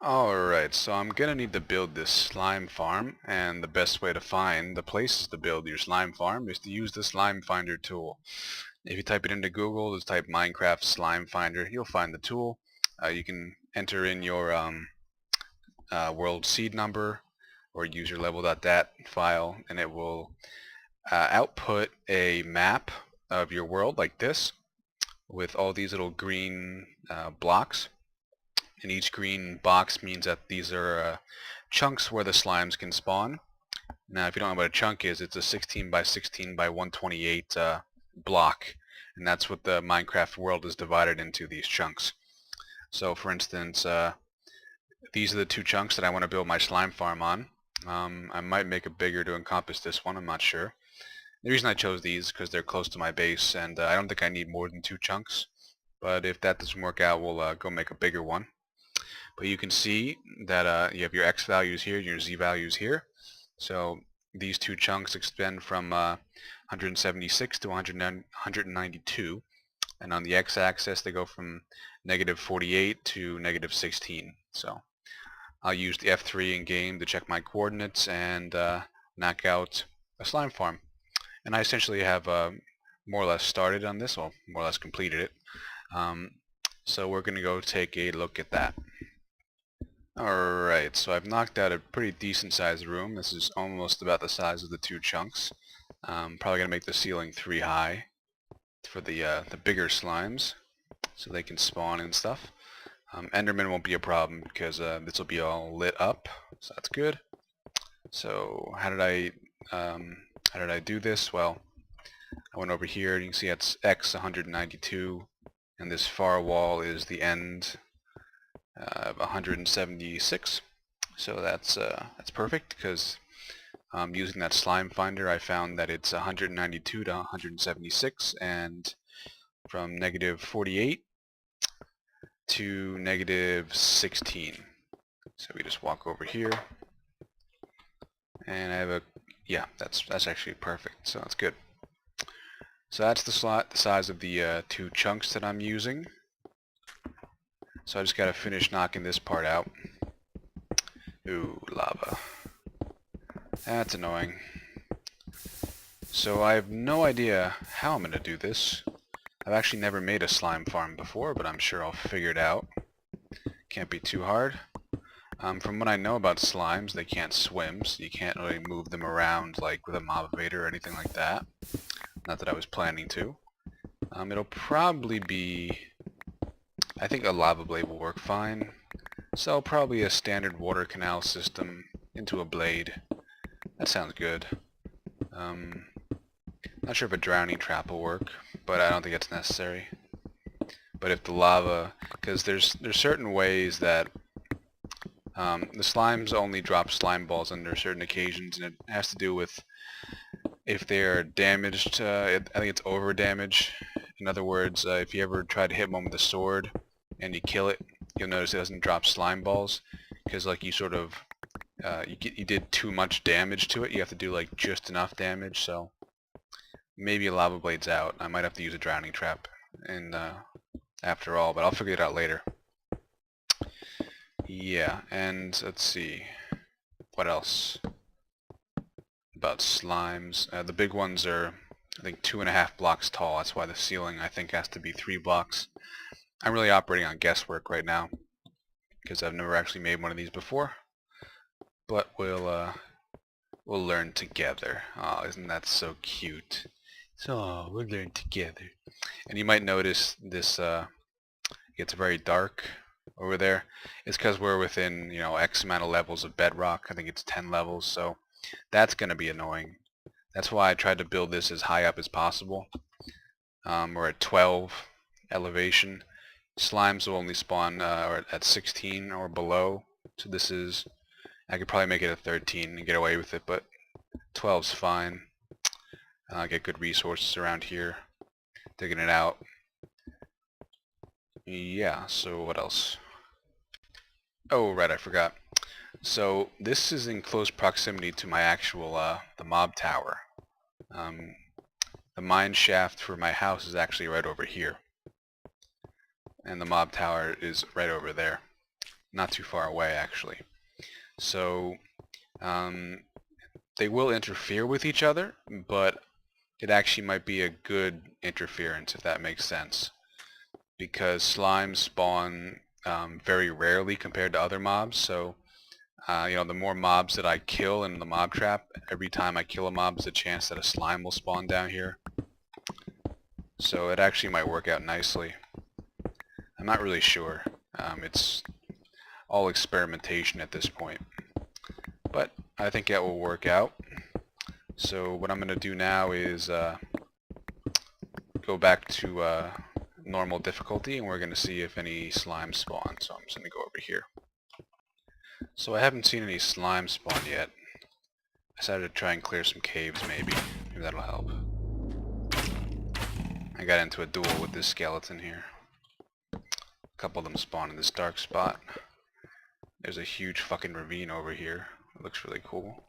Alright, so I'm gonna need to build this slime farm, and the best way to find the places to build your slime farm is to use the slime finder tool. If you type it into Google, just type Minecraft slime finder, you'll find the tool. You can enter in your world seed number or use your level.dat file, and it will output a map of your world like this with all these little green blocks. And each green box means that these are chunks where the slimes can spawn. Now, if you don't know what a chunk is, it's a 16 by 16 by 128 block, and that's what the Minecraft world is divided into, these chunks. So, for instance, these are the two chunks that I want to build my slime farm on. I might make it bigger to encompass this one, I'm not sure. The reason I chose these is because they're close to my base, and I don't think I need more than two chunks. But if that doesn't work out, we'll go make a bigger one. But you can see that you have your X values here, your Z values here. So these two chunks extend from 176 to 192. And on the X-axis, they go from -48 to -16. So I'll use the F3 in game to check my coordinates and knock out a slime farm. And I essentially have more or less started on this, or more or less completed it. So we're going to go take a look at that. Alright, so I've knocked out a pretty decent sized room. This is almost about the size of the two chunks. Probably going to make the ceiling 3 high for the bigger slimes so they can spawn and stuff. Enderman won't be a problem because this will be all lit up, so that's good. So how did I do this? Well, I went over here and you can see that's X 192, and this far wall is the end of 176. So that's perfect because using that slime finder I found that it's 192 to 176, and from -48 to -16. So we just walk over here and I have a, yeah, that's actually perfect, so that's good. So that's the size of the two chunks that I'm using. So I just gotta finish knocking this part out. Ooh, lava. That's annoying. So I have no idea how I'm gonna do this. I've actually never made a slime farm before, but I'm sure I'll figure it out. Can't be too hard. From what I know about slimes, they can't swim, so you can't really move them around like with a mob evader or anything like that. Not that I was planning to. It'll probably be, I think a lava blade will work fine. So probably a standard water canal system into a blade. That sounds good. Not sure if a drowning trap will work, but I don't think it's necessary. But if the lava, because there's certain ways that the slimes only drop slime balls under certain occasions, and it has to do with if they're damaged. I think it's over damage. In other words, if you ever try to hit one with a sword and you kill it, you'll notice it doesn't drop slime balls because like you sort of you did too much damage to it. You have to do like just enough damage. So maybe a lava blade's out. I might have to use a drowning trap and after all, but I'll figure it out later. Yeah, and let's see, what else about slimes? The big ones are, I think, 2.5 blocks tall. That's why the ceiling, I think, has to be 3 blocks. I'm really operating on guesswork right now because I've never actually made one of these before. But we'll learn together. Oh, isn't that so cute? So we'll learn together. And you might notice this gets very dark over there. It's because we're within, X amount of levels of bedrock. I think it's 10 levels, so that's going to be annoying. That's why I tried to build this as high up as possible. We're at 12 elevation. Slimes will only spawn at 16 or below, so this is, I could probably make it a 13 and get away with it, but 12's fine. Get good resources around here, digging it out. Yeah, so what else? Oh, right, I forgot. So this is in close proximity to my actual, the mob tower. The mine shaft for my house is actually right over here. And the mob tower is right over there. not too far away actually. So they will interfere with each other, but it actually might be a good interference, if that makes sense, because slimes spawn very rarely compared to other mobs. So you know, the more mobs that I kill in the mob trap, every time I kill a mob, there's a chance that a slime will spawn down here. So it actually might work out nicely. I'm not really sure. It's all experimentation at this point. But I think that will work out. So what I'm going to do now is go back to normal difficulty, and we're going to see if any slime spawn. So I'm just going to go over here. So I haven't seen any slime spawn yet. I decided to try and clear some caves maybe. Maybe that'll help. I got into a duel with this skeleton here. A couple of them spawn in this dark spot. There's a huge fucking ravine over here. It looks really cool.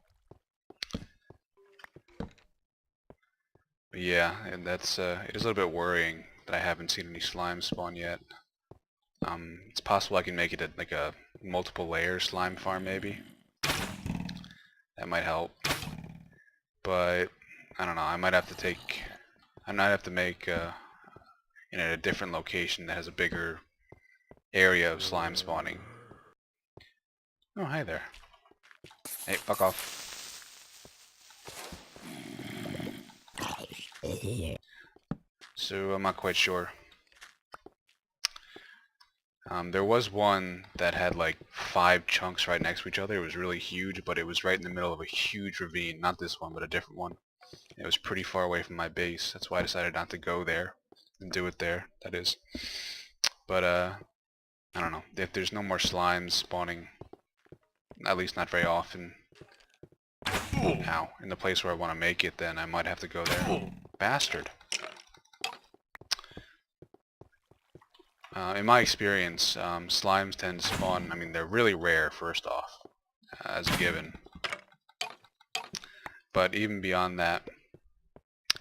But yeah, and that's it is a little bit worrying that I haven't seen any slime spawn yet. It's possible I can make it like a multiple layer slime farm maybe. That might help. But I don't know. I might have to make in a different location that has a bigger area of slime spawning. Oh, hi there. Hey, fuck off. So I'm not quite sure. There was one that had like 5 chunks right next to each other. It was really huge, but it was right in the middle of a huge ravine. Not this one, but a different one. It was pretty far away from my base. That's why I decided not to go there and do it there, that is. But I don't know. If there's no more slimes spawning, at least not very often, ow, in the place where I want to make it, then I might have to go there. Bastard. In my experience, slimes tend to spawn, I mean, they're really rare, first off, as a given. But even beyond that,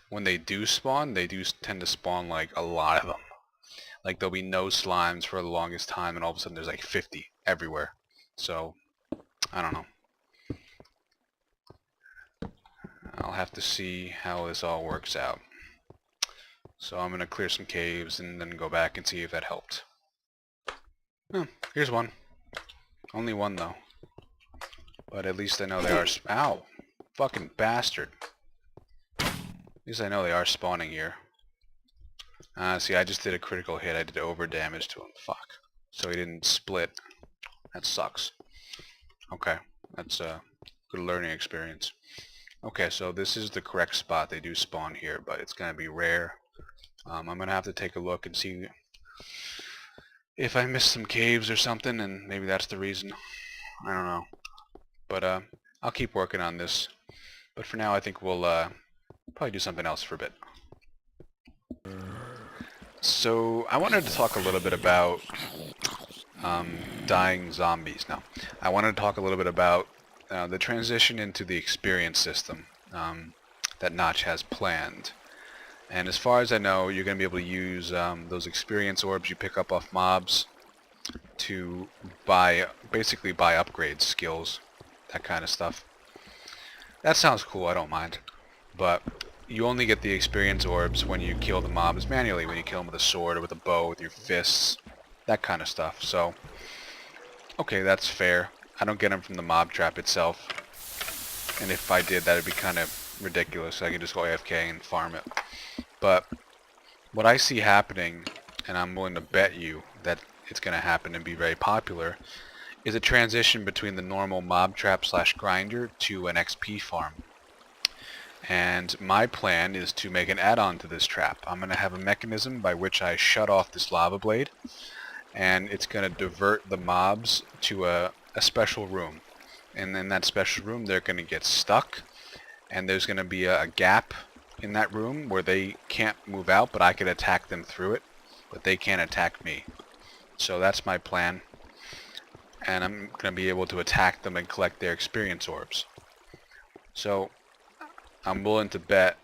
when they do spawn, they do tend to spawn like a lot of them. Like there'll be no slimes for the longest time, and all of a sudden there's like 50 everywhere. So, I don't know. I'll have to see how this all works out. So I'm going to clear some caves and then go back and see if that helped. Oh, here's one. Only one though. But at least I know they are... Ow! Fucking bastard. At least I know they are spawning here. See, I just did a critical hit. I did over damage to him. Fuck. So he didn't split. That sucks. Okay. That's a good learning experience. Okay, so this is the correct spot. They do spawn here, but it's going to be rare. I'm going to have to take a look and see if I missed some caves or something, and maybe that's the reason. I don't know. But I'll keep working on this. But for now, I think we'll probably do something else for a bit. So I wanted to talk a little bit about dying zombies. Now, I wanted to talk a little bit about the transition into the experience system that Notch has planned. And as far as I know, you're going to be able to use those experience orbs you pick up off mobs to basically buy upgrades, skills, that kind of stuff. That sounds cool, I don't mind. But you only get the experience orbs when you kill the mobs manually, when you kill them with a sword or with a bow, with your fists, that kind of stuff. So, okay, that's fair. I don't get them from the mob trap itself. And if I did, that would be kind of ridiculous. I could just go AFK and farm it. But what I see happening, and I'm willing to bet you that it's going to happen and be very popular, is a transition between the normal mob trap / grinder to an XP farm. And my plan is to make an add-on to this trap. I'm going to have a mechanism by which I shut off this lava blade, and it's going to divert the mobs to a special room. And in that special room, they're going to get stuck, and there's going to be a gap in that room where they can't move out, but I could attack them through it, but they can't attack me. So that's my plan, and I'm going to be able to attack them and collect their experience orbs. So I'm willing to bet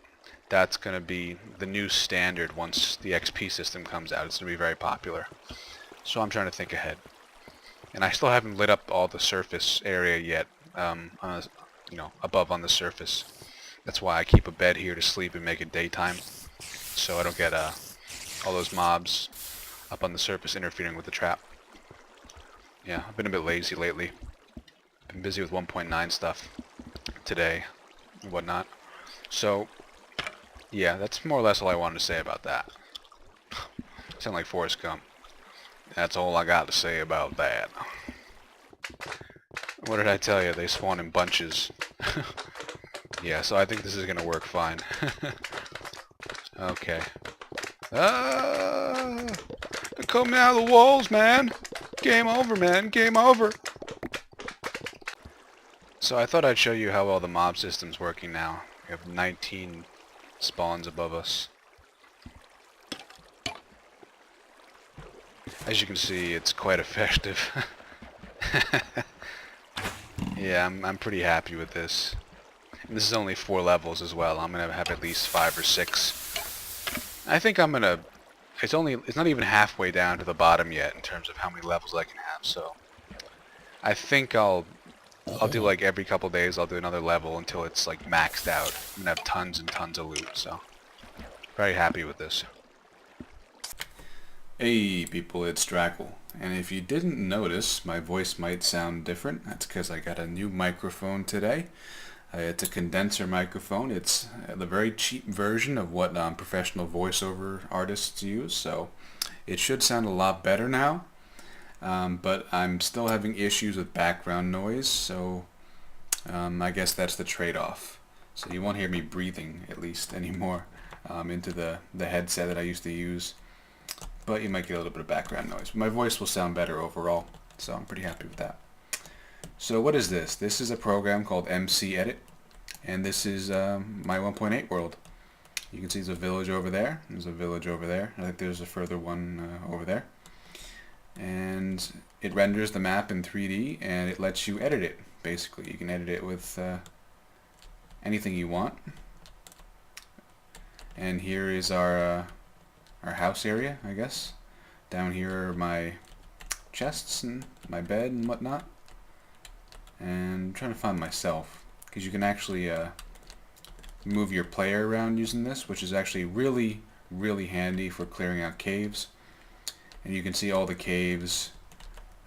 that's going to be the new standard once the XP system comes out. It's going to be very popular. So I'm trying to think ahead. And I still haven't lit up all the surface area yet, above on the surface. That's why I keep a bed here to sleep and make it daytime, so I don't get all those mobs up on the surface interfering with the trap. Yeah, I've been a bit lazy lately. Been busy with 1.9 stuff today and whatnot. So, yeah, that's more or less all I wanted to say about that. Sound like Forrest Gump. That's all I got to say about that. What did I tell you? They spawn in bunches. Yeah, so I think this is gonna work fine. Okay. Ah! They're coming out of the walls, man! Game over, man! Game over! So I thought I'd show you how well the mob system's working now. We have 19 spawns above us. As you can see, it's quite effective. Yeah, I'm pretty happy with this. And this is only 4 levels as well. I'm gonna have at least 5 or 6. I think I'm gonna... It's not even halfway down to the bottom yet in terms of how many levels I can have, so... I think I'll do like every couple days I'll do another level until it's like maxed out. I'm gonna have tons and tons of loot, so... Very happy with this. Hey people, it's Drakhl, and if you didn't notice, my voice might sound different. That's because I got a new microphone today. It's a condenser microphone. It's the very cheap version of what professional voiceover artists use, so it should sound a lot better now. But I'm still having issues with background noise, so I guess that's the trade-off. So you won't hear me breathing, at least, anymore into the headset that I used to use. But you might get a little bit of background noise. My voice will sound better overall, so I'm pretty happy with that. So what is this? This is a program called MCEdit, and this is my 1.8 world. You can see there's a village over there. There's a village over there. I think there's a further one over there. And it renders the map in 3D, and it lets you edit it, basically. You can edit it with anything you want. And here is our house area, I guess. Down here are my chests and my bed and whatnot. And I'm trying to find myself, because you can actually move your player around using this, which is actually really, really handy for clearing out caves. And you can see all the caves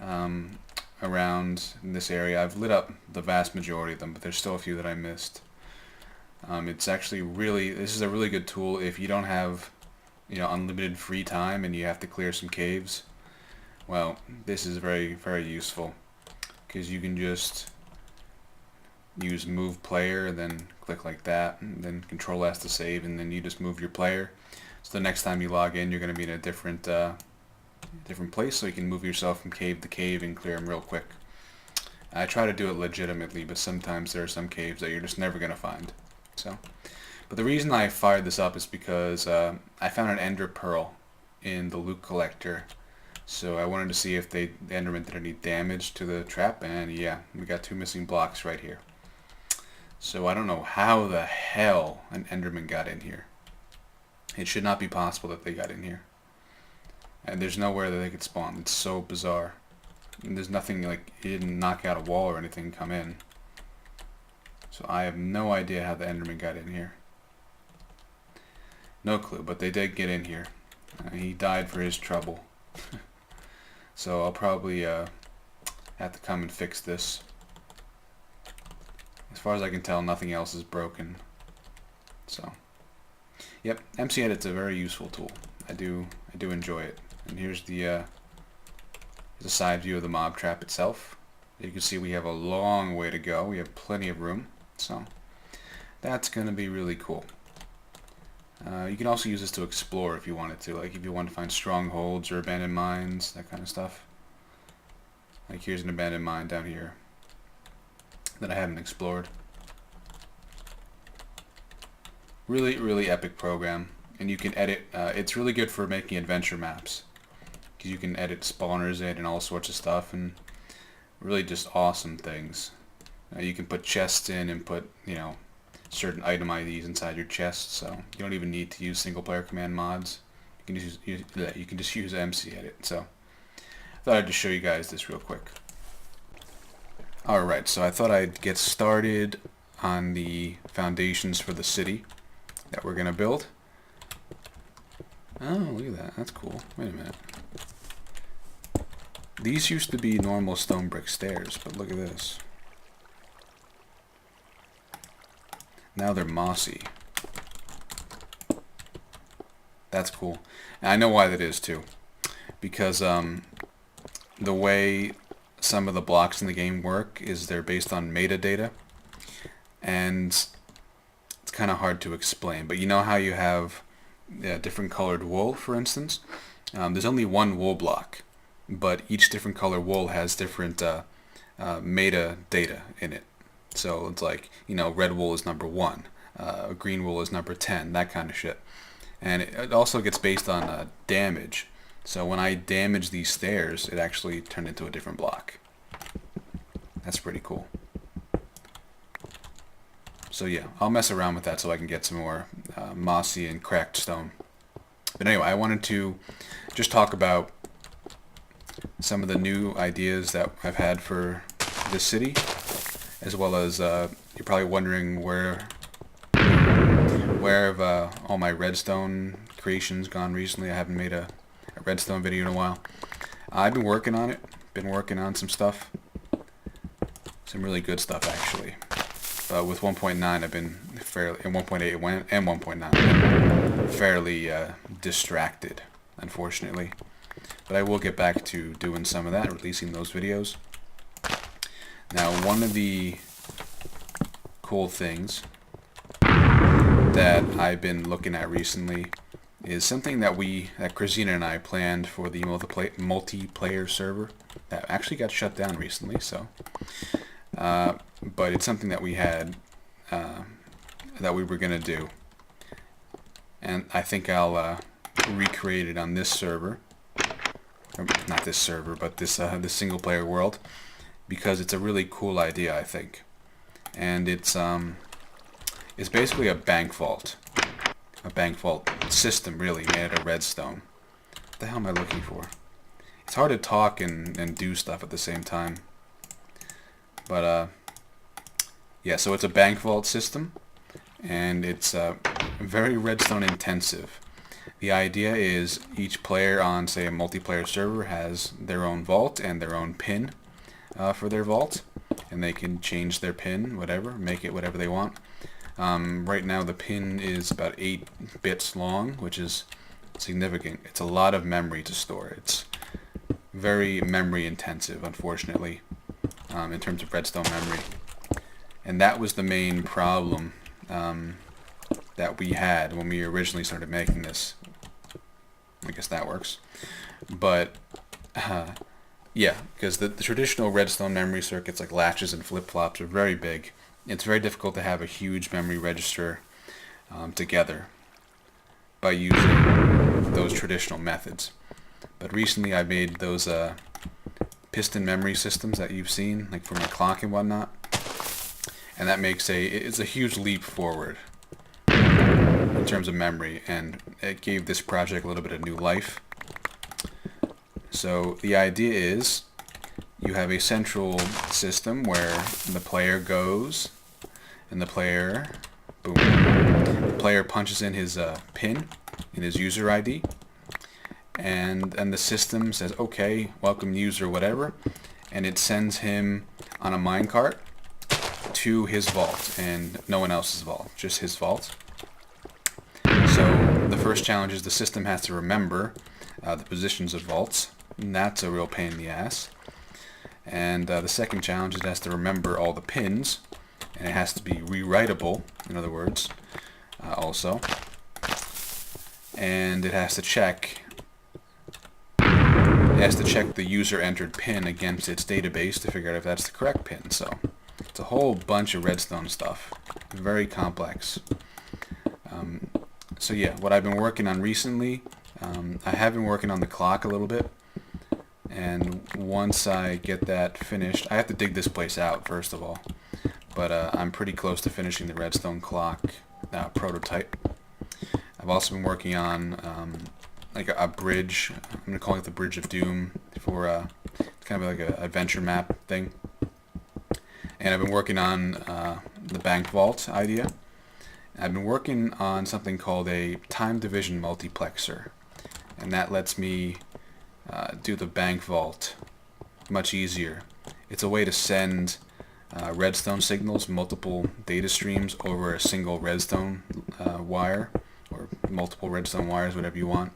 around in this area. I've lit up the vast majority of them, but there's still a few that I missed. It's actually this is a really good tool if you don't have unlimited free time and you have to clear some caves. Well, this is very, very useful, because you can just use move player and then click like that, and then control S to save, and then you just move your player. So the next time you log in, you're going to be in a different place, so you can move yourself from cave to cave and clear them real quick. I try to do it legitimately, but sometimes there are some caves that you're just never going to find. But the reason I fired this up is because I found an ender pearl in the loot collector. So I wanted to see if the enderman did any damage to the trap, and yeah, we got 2 missing blocks right here. So I don't know how the hell an enderman got in here. It should not be possible that they got in here. And there's nowhere that they could spawn. It's so bizarre. And there's nothing, like, he didn't knock out a wall or anything and come in. So I have no idea how the enderman got in here. No clue, but they did get in here. He died for his trouble. So I'll probably have to come and fix this. As far as I can tell, nothing else is broken. So, yep, MCEdit's a very useful tool. I do enjoy it. And here's the side view of the mob trap itself. You can see we have a long way to go. We have plenty of room. So that's going to be really cool. You can also use this to explore if you wanted to, like if you want to find strongholds or abandoned mines, that kind of stuff. Like here's an abandoned mine down here that I haven't explored. Really, really epic program, and you can edit. It's really good for making adventure maps, because you can edit spawners in and all sorts of stuff, and really just awesome things. You can put chests in and put, certain item IDs inside your chest, so you don't even need to use single player command mods. You can just use MCEdit. So thought I'd just show you guys this real quick. Alright, so I thought I'd get started on the foundations for the city that we're going to build. Oh, look at that. That's cool. Wait a minute. These used to be normal stone brick stairs, but look at this. Now they're mossy. That's cool. And I know why that is too. Because the way some of the blocks in the game work is they're based on metadata. And it's kind of hard to explain. But you know how you have different colored wool, for instance? There's only one wool block. But each different color wool has different metadata in it. So it's like, you know, red wool is number 1, green wool is number 10, that kind of shit. And it also gets based on damage. So when I damage these stairs, it actually turned into a different block. That's pretty cool. So yeah, I'll mess around with that so I can get some more mossy and cracked stone. But anyway, I wanted to just talk about some of the new ideas that I've had for this city, as well as you're probably wondering where have all my redstone creations gone recently. I haven't made a redstone video in a while. I've been working on it. Been working on some stuff. Some really good stuff, actually. With 1.9, I've been fairly... And 1.8 and 1.9, fairly distracted, unfortunately. But I will get back to doing some of that, releasing those videos. Now, one of the cool things that I've been looking at recently is something that Christina and I planned for the multiplayer server that actually got shut down recently. So, but it's something that we had that we were gonna do, and I think I'll recreate it on this server. Not this server, but this single player world, because it's a really cool idea, I think. And it's basically a bank vault system, really, made out of redstone. What the hell am I looking for? It's hard to talk and do stuff at the same time. But yeah, so it's a bank vault system, and it's very redstone intensive. The idea is each player on, say, a multiplayer server has their own vault and their own pin for their vault, and they can change their pin, whatever, make it whatever they want. Right now the pin is about 8 bits long, which is significant. It's a lot of memory to store. It's very memory intensive, unfortunately, in terms of redstone memory. And that was the main problem that we had when we originally started making this. I guess that works. But yeah, because the traditional redstone memory circuits like latches and flip-flops are very big. It's very difficult to have a huge memory register together by using those traditional methods. But recently I made those piston memory systems that you've seen, like for my clock and whatnot, and that makes it's a huge leap forward in terms of memory, and it gave this project a little bit of new life. So the idea is you have a central system where the player goes, and the player, boom, the player punches in his PIN, in his user ID, and the system says, okay, welcome user, whatever, and it sends him on a minecart to his vault, and no one else's vault, just his vault. So the first challenge is the system has to remember the positions of vaults, and that's a real pain in the ass. And the second challenge is it has to remember all the pins, and it has to be rewritable, in other words, also. And it has to check the user entered pin against its database to figure out if that's the correct pin. So it's a whole bunch of redstone stuff, very complex. So yeah, what I've been working on recently, I have been working on the clock a little bit, and once I get that finished, I have to dig this place out first of all, but I'm pretty close to finishing the redstone clock prototype. I've also been working on like a bridge. I'm going to call it the Bridge of Doom for kind of like an adventure map thing. And I've been working on the bank vault idea. I've been working on something called a time division multiplexer, and that lets me do the bank vault much easier. It's a way to send redstone signals, multiple data streams over a single redstone wire, or multiple redstone wires, whatever you want.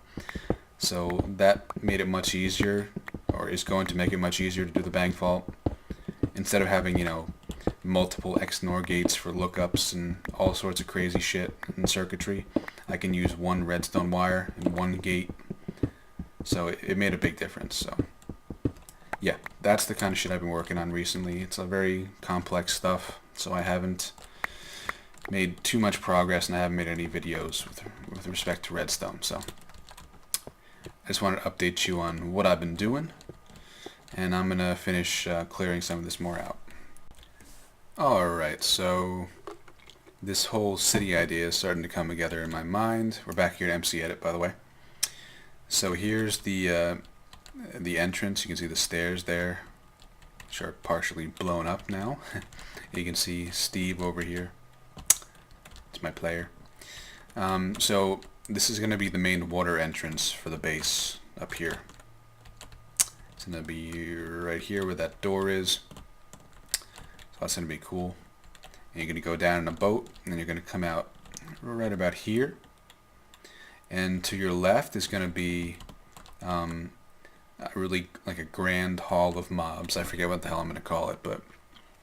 So that made it much easier, or is going to make it much easier to do the bank vault. Instead of having, multiple XNOR gates for lookups and all sorts of crazy shit in circuitry, I can use one redstone wire and one gate. So it made a big difference. So yeah, that's the kind of shit I've been working on recently. It's a very complex stuff, so I haven't made too much progress, and I haven't made any videos with respect to redstone. So I just wanted to update you on what I've been doing, and I'm gonna finish clearing some of this more out. Alright, so this whole city idea is starting to come together in my mind. We're back here at MCEdit, by the way. So here's the entrance. You can see the stairs there, which are partially blown up now. You can see Steve over here. It's my player. So this is going to be the main water entrance for the base up here. It's going to be right here where that door is. So that's going to be cool. And you're going to go down in a boat, and then you're going to come out right about here. And to your left is going to be really like a grand hall of mobs. I forget what the hell I'm going to call it, but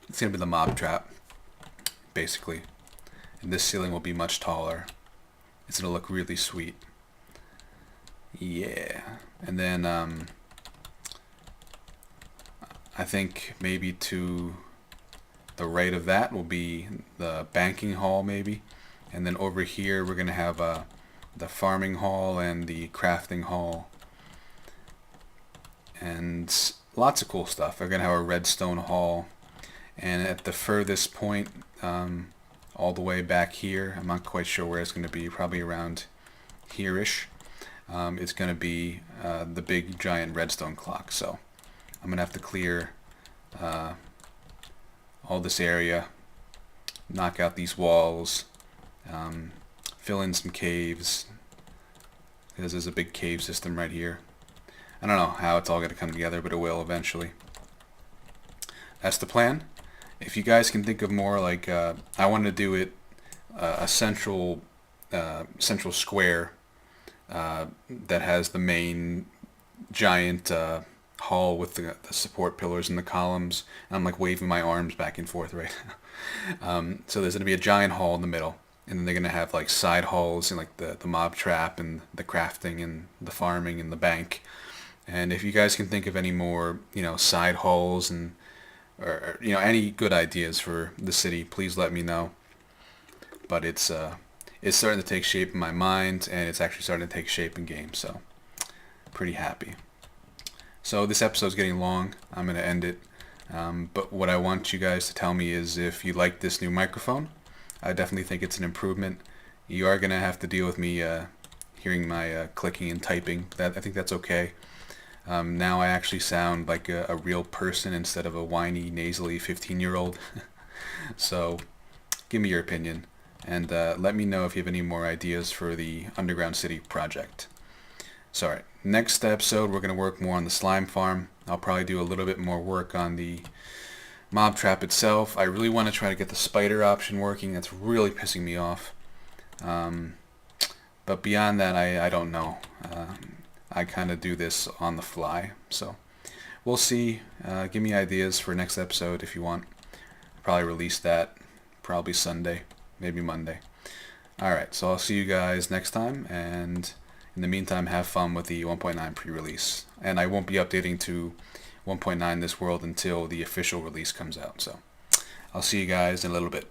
it's going to be the mob trap, basically. And this ceiling will be much taller. It's going to look really sweet. Yeah. And then I think maybe to the right of that will be the banking hall, maybe. And then over here we're going to have the farming hall and the crafting hall. And lots of cool stuff. We're going to have a redstone hall. And at the furthest point, all the way back here, I'm not quite sure where it's going to be, probably around here-ish, it's going to be the big giant redstone clock. So I'm going to have to clear all this area, knock out these walls, fill in some caves, because there's a big cave system right here. I don't know how it's all going to come together, but it will eventually. That's the plan. If you guys can think of more, like I want to do it a central square that has the main giant hall with the support pillars and the columns. And I'm like waving my arms back and forth right now. So there's going to be a giant hall in the middle, and then they're going to have like side halls and like the mob trap and the crafting and the farming and the bank. And if you guys can think of any more, side halls and or any good ideas for the city, please let me know. But it's starting to take shape in my mind, and it's actually starting to take shape in game, so pretty happy. So this episode's getting long. I'm going to end it. But what I want you guys to tell me is if you like this new microphone. I definitely think it's an improvement. You are going to have to deal with me hearing my clicking and typing. I think that's okay. Now I actually sound like a real person instead of a whiny, nasally 15-year-old. So give me your opinion, and let me know if you have any more ideas for the Underground City project. So alright, next episode we're going to work more on the slime farm. I'll probably do a little bit more work on the mob trap itself. I really want to try to get the spider option working. That's really pissing me off. But beyond that, I don't know. I kind of do this on the fly, so we'll see. Give me ideas for next episode if you want. I'll probably release that probably Sunday, maybe Monday. Alright, so I'll see you guys next time, and in the meantime, have fun with the 1.9 pre-release. And I won't be updating to 1.9 this world until the official release comes out, so I'll see you guys in a little bit.